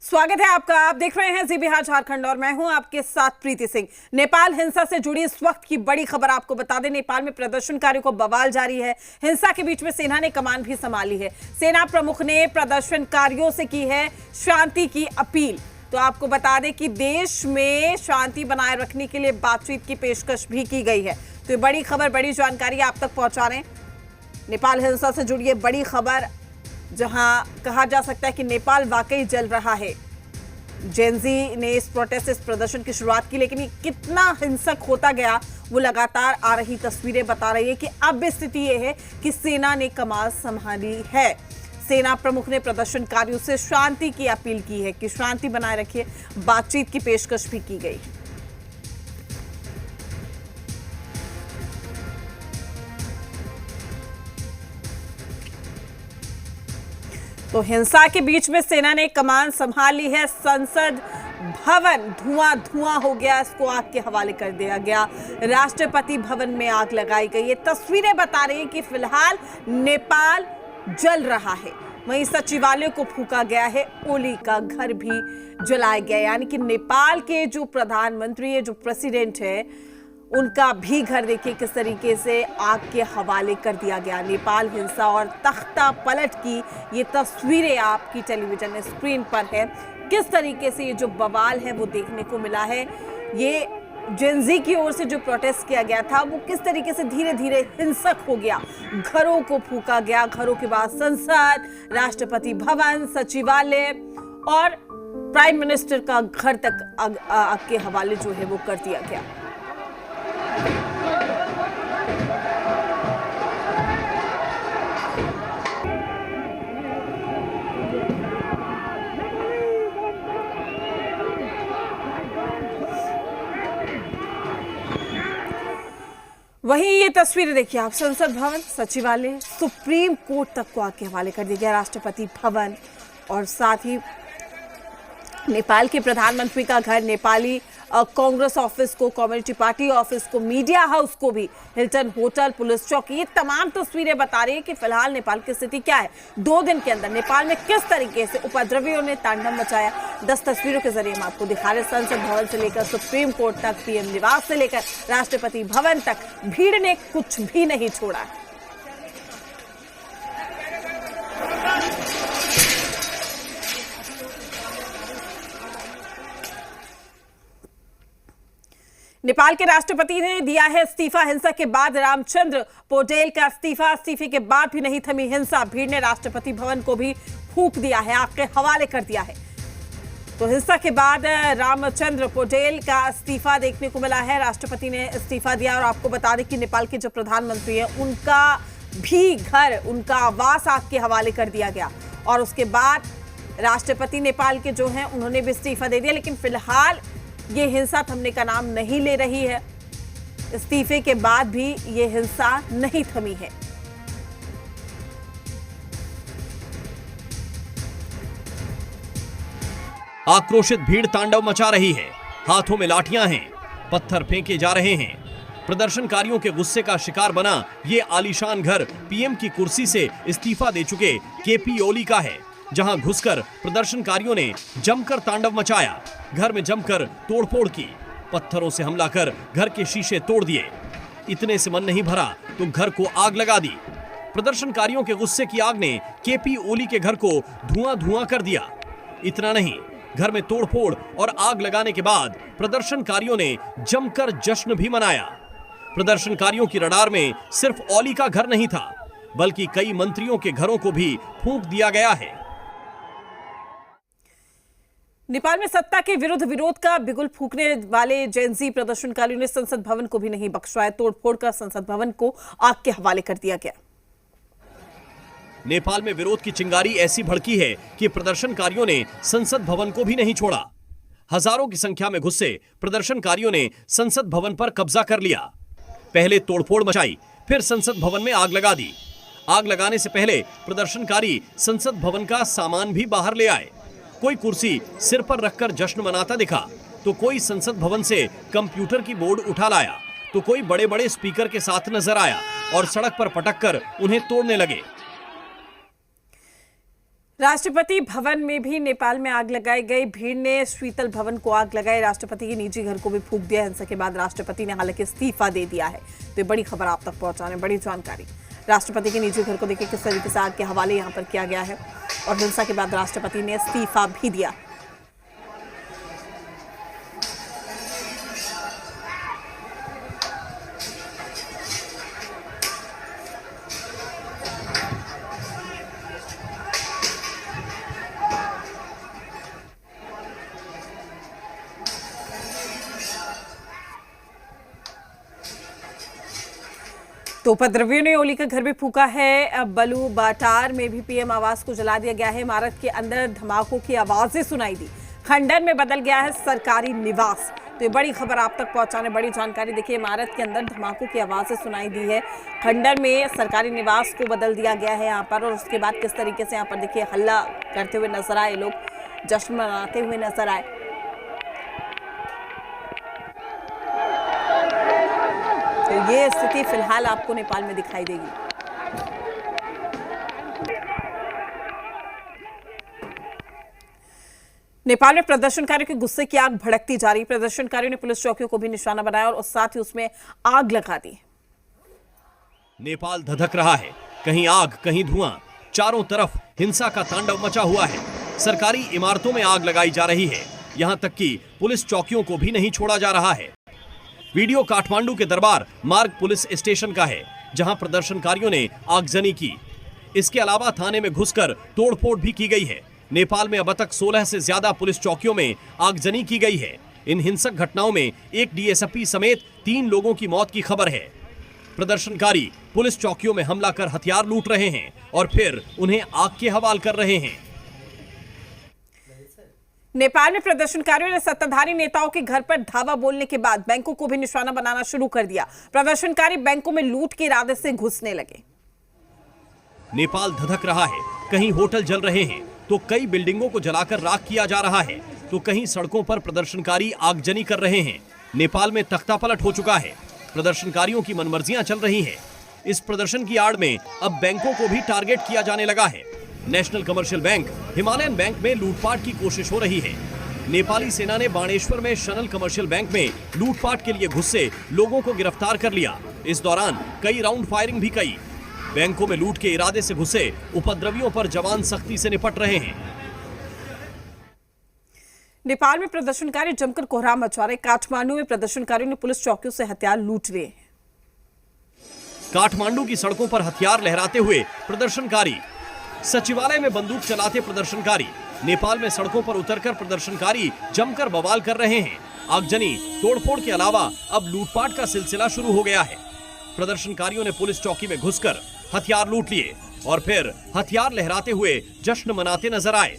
स्वागत है आपका। आप देख रहे हैं जी बिहार झारखंड और मैं हूं आपके साथ प्रीति सिंह। नेपाल हिंसा से जुड़ी इस वक्त की बड़ी खबर आपको बता दें। नेपाल में प्रदर्शनकारियों को बवाल जारी है। हिंसा के बीच में सेना ने कमान भी संभाली है। सेना प्रमुख ने प्रदर्शनकारियों से की है शांति की अपील। तो आपको बता दें कि देश में शांति बनाए रखने के लिए बातचीत की पेशकश भी की गई है। तो ये बड़ी खबर, बड़ी जानकारी आप तक पहुंचा रहे हैं। नेपाल हिंसा से जुड़ी बड़ी खबर, जहां कहा जा सकता है कि नेपाल वाकई जल रहा है। जेनजी ने इस प्रोटेस्ट, इस प्रदर्शन की शुरुआत की, लेकिन ये कितना हिंसक होता गया वो लगातार आ रही तस्वीरें बता रही है कि अब स्थिति ये है कि सेना ने कमान संभाली है। सेना प्रमुख ने प्रदर्शनकारियों से शांति की अपील की है कि शांति बनाए रखिए। बातचीत की पेशकश भी की गई। तो हिंसा के बीच में सेना ने कमान संभाल ली है। संसद भवन धुआं धुआं हो गया, इसको आग के हवाले कर दिया गया। राष्ट्रपति भवन में आग लगाई गई। ये तस्वीरें बता रही हैं कि फिलहाल नेपाल जल रहा है। वहीं सचिवालय को फूंका गया है, ओली का घर भी जलाया गया। यानी कि नेपाल के जो प्रधानमंत्री है, जो प्रेसिडेंट है, उनका भी घर देखिए किस तरीके से आग के हवाले कर दिया गया। नेपाल हिंसा और तख्ता पलट की ये तस्वीरें आपकी टेलीविजन स्क्रीन पर है। किस तरीके से ये जो बवाल है वो देखने को मिला है। ये जेनजी की ओर से जो प्रोटेस्ट किया गया था वो किस तरीके से धीरे धीरे हिंसक हो गया। घरों को फूंका गया, घरों के बाद संसद, राष्ट्रपति भवन, सचिवालय और प्राइम मिनिस्टर का घर तक आग के हवाले जो है वो कर दिया गया। वहीं ये तस्वीरें देखिए आप, संसद भवन, सचिवालय, सुप्रीम कोर्ट तक को आग के हवाले कर दिया गया, राष्ट्रपति भवन और साथ ही नेपाल के प्रधानमंत्री का घर, नेपाली कांग्रेस ऑफिस को, कम्युनिटी पार्टी ऑफिस को, मीडिया हाउस को भी, हिल्टन होटल, पुलिस चौकी, ये तमाम तस्वीरें बता रही है कि फिलहाल नेपाल की स्थिति क्या है। 2 दिन के अंदर नेपाल में किस तरीके से उपद्रवियों ने तांडव मचाया, 10 तस्वीरों के जरिए हम आपको दिखा रहे। संसद भवन से लेकर सुप्रीम कोर्ट तक, पीएम निवास से लेकर राष्ट्रपति भवन तक भीड़ ने कुछ भी नहीं छोड़ा है। नेपाल के राष्ट्रपति ने दिया है इस्तीफा। हिंसा के बाद रामचंद्र पौडेल का इस्तीफा। इस्तीफे के बाद भी नहीं थमी हिंसा। भीड़ ने राष्ट्रपति भवन को भी फूंक दिया है, आग के हवाले कर दिया है। तो हिंसा के बाद रामचंद्र पौडेल का इस्तीफा देखने को मिला है। राष्ट्रपति ने इस्तीफा दिया और आपको बता दें कि नेपाल के जो प्रधानमंत्री है उनका भी घर, उनका आवास आग के हवाले कर दिया गया। और उसके बाद राष्ट्रपति नेपाल के जो हैं उन्होंने भी इस्तीफा दे दिया। लेकिन फिलहाल ये हिंसा थमने का नाम नहीं ले रही है। इस्तीफे के बाद भी ये हिंसा नहीं थमी है। आक्रोशित भीड़ तांडव मचा रही है। हाथों में लाठियां हैं, पत्थर फेंके जा रहे हैं। प्रदर्शनकारियों के गुस्से का शिकार बना ये आलीशान घर पीएम की कुर्सी से इस्तीफा दे चुके केपी ओली का है, जहां घुसकर प्रदर्शनकारियों ने जमकर तांडव मचाया। घर में जमकर तोड़फोड़ की, पत्थरों से हमला कर घर के शीशे तोड़ दिए। इतने से मन नहीं भरा तो घर को आग लगा दी। प्रदर्शनकारियों के गुस्से की आग ने केपी ओली के घर को धुआं धुआं कर दिया। इतना नहीं, घर में तोड़फोड़ और आग लगाने के बाद प्रदर्शनकारियों ने जमकर जश्न भी मनाया। प्रदर्शनकारियों की रडार में सिर्फ ओली का घर नहीं था, बल्कि कई मंत्रियों के घरों को भी फूंक दिया गया है। नेपाल में सत्ता के विरुद्ध विरोध का बिगुल फूंकने वाले जेनजी प्रदर्शनकारियों ने संसद भवन को भी नहीं बख्शवाया। तोड़फोड़ कर संसद भवन को आग के हवाले कर दिया गया। नेपाल में विरोध की चिंगारी ऐसी भड़की है कि प्रदर्शनकारियों ने संसद भवन को भी नहीं छोड़ा। हजारों की संख्या में घुसे प्रदर्शनकारियों ने संसद भवन पर कब्जा कर लिया। पहले तोड़फोड़ मचाई, फिर संसद भवन में आग लगा दी। आग लगाने से पहले प्रदर्शनकारी संसद भवन का सामान भी बाहर ले आए। कोई कुर्सी सिर पर रखकर जश्न मनाता दिखा, तो कोई संसद भवन से कंप्यूटर की बोर्ड उठा लाया, तो कोई बड़े बड़े स्पीकर के साथ नजर आया और सड़क पर पटक कर उन्हें तोड़ने लगे। राष्ट्रपति भवन में भी नेपाल में आग लगाई गई। भीड़ ने शीतल भवन को आग लगाई। राष्ट्रपति के निजी घर को भी फूंक दिया। हिंसा के बाद राष्ट्रपति ने हालांकि इस्तीफा दे दिया है। तो ये बड़ी खबर आप तक पहुंचाने, बड़ी जानकारी। राष्ट्रपति के निजी घर को देखिए किस तरीके से आग के हवाले यहाँ पर किया गया है और हिंसा के बाद राष्ट्रपति ने इस्तीफा भी दिया। तो उपद्रवियों ने ओली का घर भी फूका है। बलू बाटार में भी पीएम आवास को जला दिया गया है। इमारत के अंदर धमाकों की आवाजें सुनाई दी। खंडर में बदल गया है सरकारी निवास। तो ये बड़ी खबर आप तक पहुंचाने, बड़ी जानकारी। देखिए इमारत के अंदर धमाकों की आवाजें सुनाई दी है। खंडर में सरकारी निवास को बदल दिया गया है यहाँ पर। और उसके बाद किस तरीके से यहाँ पर देखिए हल्ला करते हुए नजर आए लोग, जश्न मनाते हुए नजर आए। तो ये स्थिति फिलहाल आपको नेपाल में दिखाई देगी। नेपाल में प्रदर्शनकारियों के गुस्से की आग भड़कती जा रही। प्रदर्शनकारियों ने पुलिस चौकियों को भी निशाना बनाया और साथ ही उसमें आग लगा दी। नेपाल धधक रहा है, कहीं आग कहीं धुआं, चारों तरफ हिंसा का तांडव मचा हुआ है। सरकारी इमारतों में आग लगाई जा रही है। यहां तक कि पुलिस चौकियों को भी नहीं छोड़ा जा रहा है। वीडियो काठमांडू के दरबार मार्ग पुलिस स्टेशन का है, जहां प्रदर्शनकारियों ने आगजनी की। इसके अलावा थाने में घुसकर तोड़फोड़ भी की गई है। नेपाल में अब तक 16 से ज्यादा पुलिस चौकियों में आगजनी की गई है। इन हिंसक घटनाओं में एक डीएसपी समेत 3 लोगों की मौत की खबर है। प्रदर्शनकारी पुलिस चौकियों में हमला कर हथियार लूट रहे हैं और फिर उन्हें आग के हवाले कर रहे हैं। नेपाल में प्रदर्शनकारियों ने सत्ताधारी नेताओं के घर पर धावा बोलने के बाद बैंकों को भी निशाना बनाना शुरू कर दिया। प्रदर्शनकारी बैंकों में लूट के इरादे से घुसने लगे। नेपाल धधक रहा है, कहीं होटल जल रहे हैं तो कई बिल्डिंगों को जलाकर राख किया जा रहा है, तो कहीं सड़कों पर प्रदर्शनकारी आगजनी कर रहे हैं। नेपाल में तख्तापलट हो चुका है। प्रदर्शनकारियों की मनमर्जियां चल रही हैं। इस प्रदर्शन की आड़ में अब बैंकों को भी टारगेट किया जाने लगा है। National commercial bank, Himalayan bank में लूटपाट की कोशिश हो रही है। नेपाली सेना ने बाणेश्वर में शनल कमर्शियल बैंक में लूटपाट के लिए घुसे लोगों को गिरफ्तार कर लिया। इस दौरान कई राउंड फायरिंग भी की। बैंकों में लूट के इरादे से घुसे उपद्रवियों पर जवान सख्ती से निपट रहे हैं। नेपाल में प्रदर्शनकारी जमकर कोहराम मचा रहे। काठमांडू में प्रदर्शनकारियों ने पुलिस चौकियों से हथियार लूट लिए। काठमांडू की सड़कों पर हथियार लहराते हुए प्रदर्शनकारी, सचिवालय में बंदूक चलाते प्रदर्शनकारी। नेपाल में सड़कों पर उतरकर प्रदर्शनकारी जमकर बवाल कर रहे हैं। आगजनी, तोड़फोड़ के अलावा अब लूटपाट का सिलसिला शुरू हो गया है। प्रदर्शनकारियों ने पुलिस चौकी में घुसकर हथियार लूट लिए और फिर हथियार लहराते हुए जश्न मनाते नजर आए।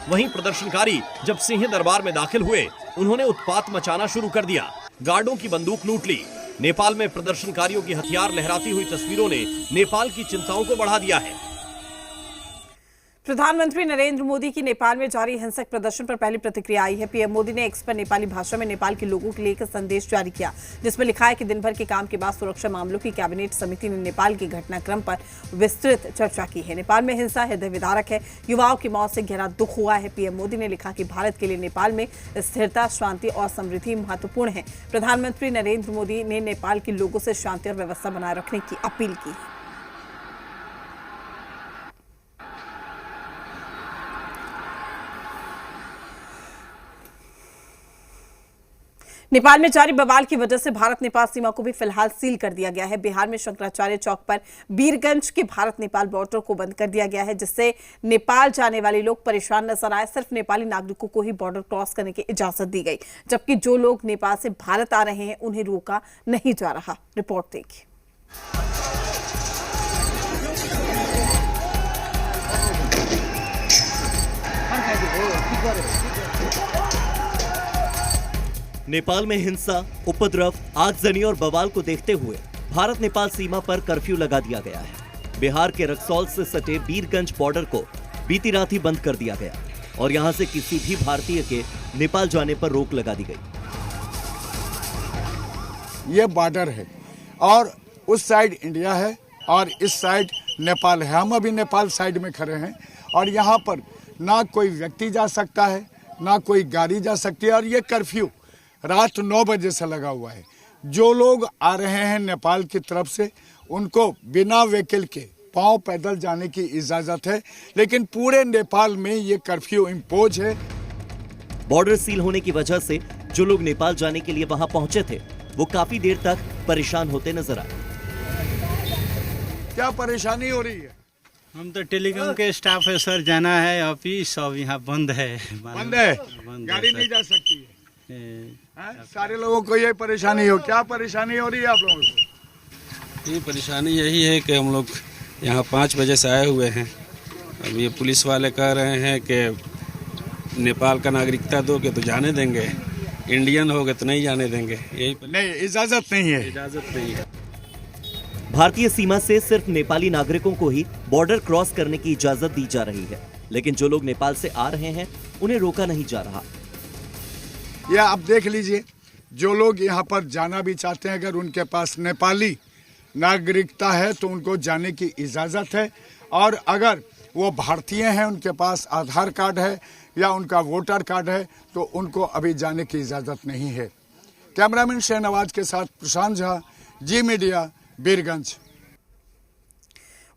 वहीं प्रदर्शनकारी जब सिंह दरबार में दाखिल हुए, उन्होंने उत्पात मचाना शुरू कर दिया। गार्डों की बंदूक लूट ली। नेपाल में प्रदर्शनकारियों की हथियार लहराती हुई तस्वीरों ने नेपाल की चिंताओं को बढ़ा दिया है। प्रधानमंत्री नरेंद्र मोदी की नेपाल में जारी हिंसक प्रदर्शन पर पहली प्रतिक्रिया आई है। पीएम मोदी ने एक्स पर नेपाली भाषा में नेपाल के लोगों के लिए एक संदेश जारी किया, जिसमें लिखा है कि दिन भर के काम के बाद सुरक्षा मामलों की कैबिनेट समिति ने नेपाल के घटनाक्रम पर विस्तृत चर्चा की है। नेपाल में हिंसा हृदय विदारक है। युवाओं की मौत से गहरा दुख हुआ है। पीएम मोदी ने लिखा कि भारत के लिए नेपाल में स्थिरता, शांति और समृद्धि महत्वपूर्ण है। प्रधानमंत्री नरेंद्र मोदी ने नेपाल के लोगों से शांति और व्यवस्था बनाए रखने की अपील की। नेपाल में जारी बवाल की वजह से भारत नेपाल सीमा को भी फिलहाल सील कर दिया गया है। बिहार में शंकराचार्य चौक पर बीरगंज के भारत नेपाल बॉर्डर को बंद कर दिया गया है, जिससे नेपाल जाने वाले लोग परेशान नजर आए। सिर्फ नेपाली नागरिकों को ही बॉर्डर क्रॉस करने की इजाजत दी गई, जबकि जो लोग नेपाल से भारत आ रहे हैं उन्हें रोका नहीं जा रहा। रिपोर्ट देखिए। नेपाल में हिंसा, उपद्रव, आगजनी और बवाल को देखते हुए भारत नेपाल सीमा पर कर्फ्यू लगा दिया गया है। बिहार के रक्सौल से सटे बीरगंज बॉर्डर को बीती रात ही बंद कर दिया गया और यहां से किसी भी भारतीय के नेपाल जाने पर रोक लगा दी गई। ये बॉर्डर है और उस साइड इंडिया है और इस साइड नेपाल है। हम अभी नेपाल साइड में खड़े हैं और यहाँ पर ना कोई व्यक्ति जा सकता है, ना कोई गाड़ी जा सकती है। और ये कर्फ्यू रात 9 बजे से लगा हुआ है। जो लोग आ रहे हैं नेपाल की तरफ से, उनको बिना व्हीकल के पांव पैदल जाने की इजाज़त है, लेकिन पूरे नेपाल में ये कर्फ्यू इम्पोज है। बॉर्डर सील होने की वजह से जो लोग नेपाल जाने के लिए वहां पहुंचे थे, वो काफी देर तक परेशान होते नजर आए। क्या परेशानी हो रही है? हम तो टेलीकॉम के स्टाफ है सर, जाना है ऑफिस, सब यहाँ बंद है। बंद है, गाड़ी नहीं जा सकती है। सारे लोगों को ये परेशानी हो, क्या परेशानी हो रही है आप लोगों को? ये परेशानी यही है कि हम लोग यहाँ 5 बजे से आए हुए हैं। अब ये पुलिस वाले कह रहे हैं कि नेपाल का नागरिकता दोगे तो जाने देंगे, इंडियन होगे तो नहीं जाने देंगे। यही नहीं, इजाजत नहीं है। इजाजत नहीं है। भारतीय सीमा से सिर्फ नेपाली नागरिकों को ही बॉर्डर क्रॉस करने की इजाजत दी जा रही है, लेकिन जो लोग नेपाल से आ रहे हैं उन्हें रोका नहीं जा रहा। यह आप देख लीजिए, जो लोग यहाँ पर जाना भी चाहते हैं, अगर उनके पास नेपाली नागरिकता है तो उनको जाने की इजाज़त है। और अगर वो भारतीय हैं, उनके पास आधार कार्ड है या उनका वोटर कार्ड है, तो उनको अभी जाने की इजाज़त नहीं है। कैमरामैन शहनवाज के साथ प्रशांत झा, जी मीडिया, बीरगंज।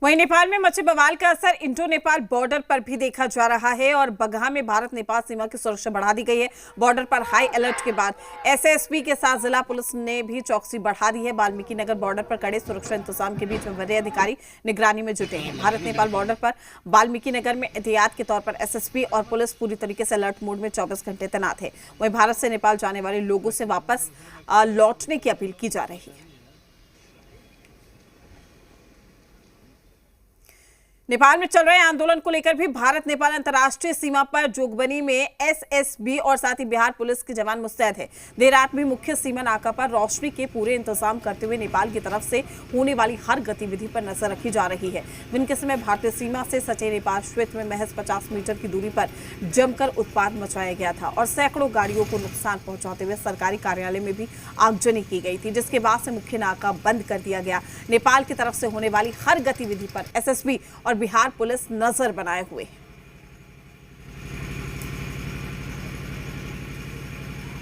वहीं नेपाल में मचे बवाल का असर इंडो नेपाल बॉर्डर पर भी देखा जा रहा है और बगहा में भारत नेपाल सीमा की सुरक्षा बढ़ा दी गई है। बॉर्डर पर हाई अलर्ट के बाद एसएसपी के साथ जिला पुलिस ने भी चौकसी बढ़ा दी है। वाल्मीकि नगर बॉर्डर पर कड़े सुरक्षा इंतजाम के बीच वरीय अधिकारी निगरानी में जुटे हैं। भारत नेपाल बॉर्डर पर वाल्मीकि नगर में एहतियात के तौर पर एसएसपी और पुलिस पूरी तरीके से अलर्ट मोड में 24 घंटे तैनात है। वहीं भारत से नेपाल जाने वाले लोगों से वापस लौटने की अपील की जा रही है। नेपाल में चल रहे आंदोलन को लेकर भी भारत नेपाल अंतर्राष्ट्रीय सीमा पर जोगबनी में एसएसबी और साथ ही बिहार पुलिस के जवान मुस्तैद है। देर रात भी मुख्य सीमा नाका पर रोशनी के पूरे इंतजाम करते हुए नेपाल की तरफ से होने वाली हर गतिविधि पर नजर रखी जा रही है। दिन के समय भारतीय सीमा से सटे नेपाल क्षेत्र में महज 50 मीटर की दूरी पर जमकर उत्पात मचाया गया था और सैकड़ों गाड़ियों को नुकसान पहुंचाते हुए सरकारी कार्यालय में भी आगजनी की गई थी, जिसके बाद से मुख्य नाका बंद कर दिया गया। नेपाल की तरफ से होने वाली हर गतिविधि पर एसएसबी और बिहार पुलिस नजर बनाए हुए।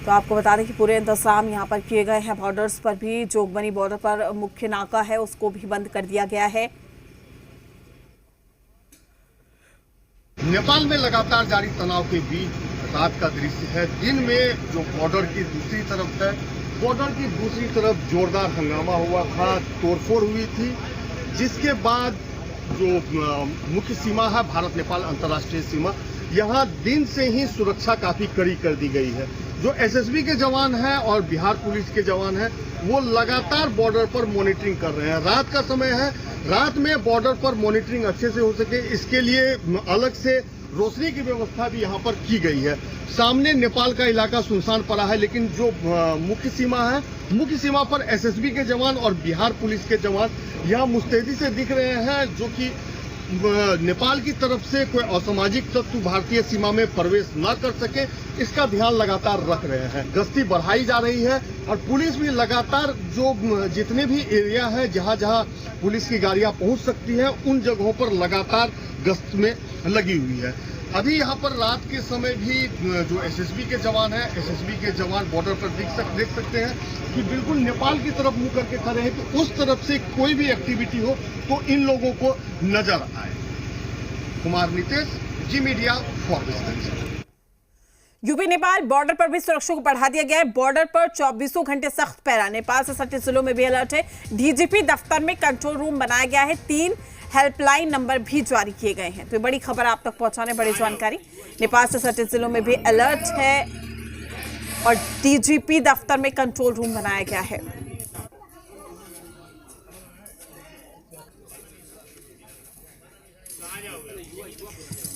तो आपको बता दें कि पूरे इंतजाम यहां पर किए गए हैं। बॉर्डर्स पर भी जोगबनी बॉर्डर पर मुख्य नाका है, उसको भी बंद कर दिया गया है। नेपाल में लगातार जारी तनाव के बीच रात का दृश्य है। दिन में जो बॉर्डर की दूसरी तरफ है, बॉर्डर की दूसरी तरफ जोरदार हंगामा हुआ था, तोड़फोड़ हुई थी, जिसके बाद जो मुख्य सीमा है भारत नेपाल अंतर्राष्ट्रीय सीमा, यहाँ दिन से ही सुरक्षा काफी कड़ी कर दी गई है। जो एसएसबी के जवान हैं और बिहार पुलिस के जवान हैं, वो लगातार बॉर्डर पर मॉनिटरिंग कर रहे हैं। रात का समय है, रात में बॉर्डर पर मॉनिटरिंग अच्छे से हो सके, इसके लिए अलग से रोशनी की व्यवस्था भी यहाँ पर की गई है। सामने नेपाल का इलाका सुनसान पड़ा है, लेकिन जो मुख्य सीमा है, मुख्य सीमा पर एसएसबी के जवान और बिहार पुलिस के जवान यहाँ मुस्तैदी से दिख रहे हैं, जो कि नेपाल की तरफ से कोई असामाजिक तत्व भारतीय सीमा में प्रवेश न कर सके, इसका ध्यान लगातार रख रहे हैं। गश्ती बढ़ाई जा रही है और पुलिस भी लगातार जो जितने भी एरिया है जहां जहां पुलिस की गाड़ियां पहुंच सकती हैं, उन जगहों पर लगातार गश्त में लगी हुई है। अभी यहाँ पर रात के समय भी जो एसएसबी के जवान हैं, एसएसबी के जवान बॉर्डर पर देख सकते हैं कि बिल्कुल नेपाल की तरफ मुंह करके खड़े हैं कि उस तरफ से कोई भी एक्टिविटी हो तो इन लोगों को नजर आए। Kumar Nitesh, Zee media, Forbesganj. UP Nepal border पर भी सुरक्षा को बढ़ा दिया गया है। बॉर्डर पर 24 घंटे सख्त पहरा। नेपाल से सटे जिलों में भी अलर्ट है। डीजीपी दफ्तर में कंट्रोल रूम बनाया गया है। 3 हेल्पलाइन नंबर भी जारी किए गए हैं। तो बड़ी खबर आप तक पहुंचाने बड़ी जानकारी। नेपाल से सटे जिलों में भी अलर्ट है और डीजीपी दफ्तर में कंट्रोल रूम बनाया गया है।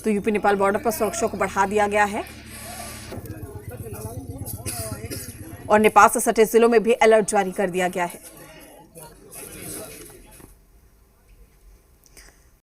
तो यूपी नेपाल बॉर्डर पर सुरक्षा को बढ़ा दिया गया है और नेपाल से सटे जिलों में भी अलर्ट जारी कर दिया गया है।